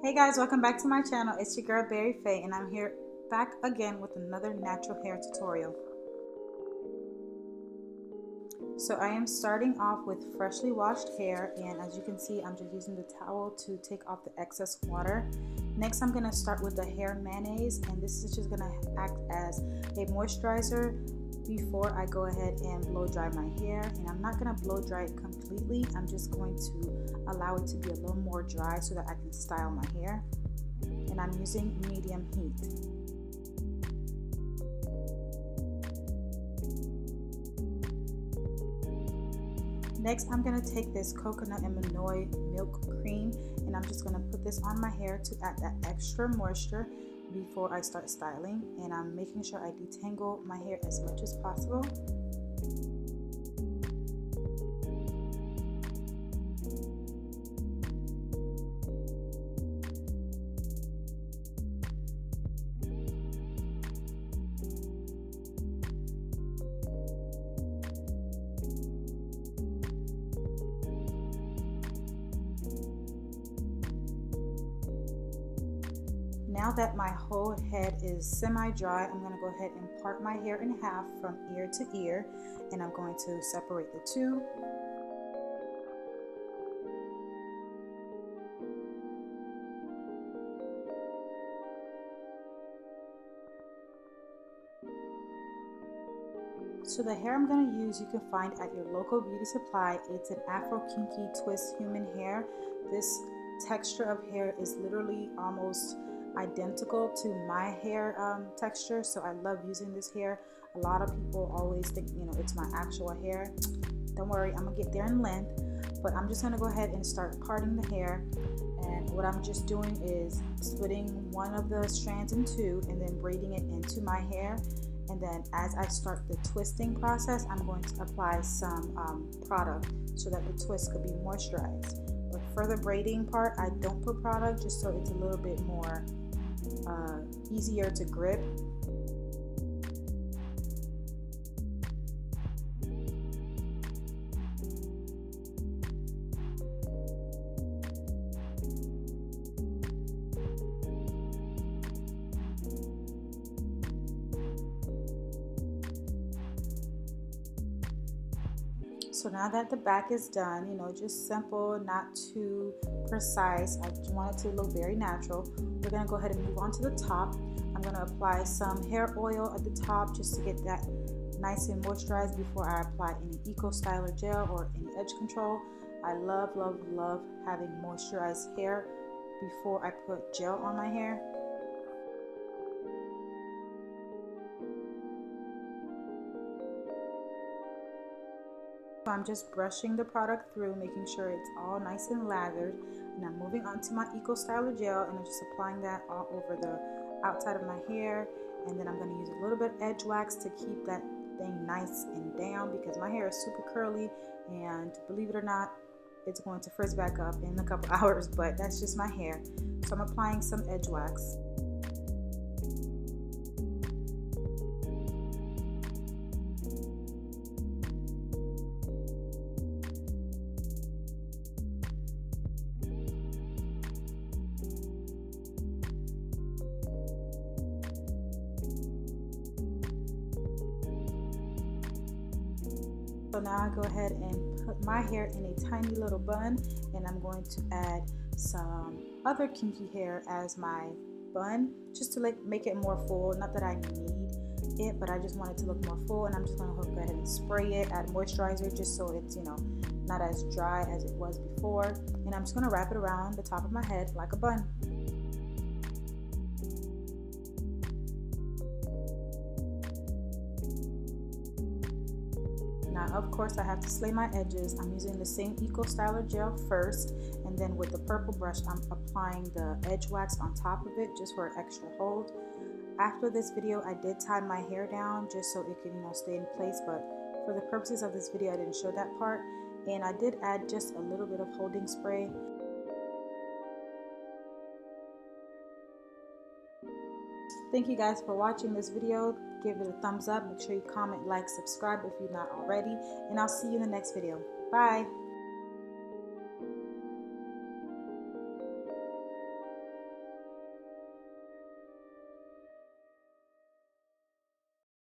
Hey guys, welcome back to my channel. It's your girl Berry Faye and I'm here back again with another natural hair tutorial. So I am starting off with freshly washed hair, and as you can see I'm just using the towel to take off the excess water. Next I'm going to start with the hair mayonnaise, and this is just going to act as a moisturizer before I go ahead and blow dry my hair. And I'm not going to blow dry it completely, I'm just going to allow it to be a little more dry so that I can style my hair. And I'm using medium heat. Next, I'm going to take this coconut and Manoy milk cream, and I'm just going to put this on my hair to add that extra moisture before I start styling. And I'm making sure I detangle my hair as much as possible. Now that my whole head is semi-dry, I'm going to go ahead and part my hair in half from ear to ear, and I'm going to separate the two. So the hair I'm going to use you can find at your local beauty supply. It's an Afro Kinky twist human hair. This texture of hair is literally almost identical to my hair texture, so I love using this hair. A lot of people always think, it's my actual hair. Don't worry, I'm gonna get there in length, but I'm just gonna go ahead and start parting the hair. And what I'm just doing is splitting one of the strands in two and then braiding it into my hair. And then as I start the twisting process, I'm going to apply some product so that the twist could be moisturized. But for the braiding part, I don't put product, just so it's a little bit more easier to grip. So now that the back is done, just simple, not too precise. I just want it to look very natural. We're going to go ahead and move on to the top. I'm going to apply some hair oil at the top just to get that nice and moisturized before I apply any Eco Styler gel or any edge control. I love having moisturized hair before I put gel on my hair. So I'm just brushing the product through, making sure it's all nice and lathered. And I'm moving on to my Eco Styler gel, and I'm just applying that all over the outside of my hair. And then I'm going to use a little bit of edge wax to keep that thing nice and down, because my hair is super curly, and believe it or not, it's going to frizz back up in a couple hours, but that's just my hair. So I'm applying some edge wax. So now I go ahead and put my hair in a tiny little bun, and I'm going to add some other kinky hair as my bun, just to make it more full. Not that I need it, but I just want it to look more full. And I'm just going to go ahead and spray it, add moisturizer, just so it's not as dry as it was before. And I'm just going to wrap it around the top of my head like a bun. Now, of course, I have to slay my edges. I'm using the same Eco Styler gel first, and then with the purple brush, I'm applying the edge wax on top of it just for an extra hold. After this video, I did tie my hair down just so it can, stay in place, but for the purposes of this video, I didn't show that part. And I did add just a little bit of holding spray. Thank you guys for watching this video. Give it a thumbs up. Make sure you comment, like, subscribe if you're not already. And I'll see you in the next video. Bye.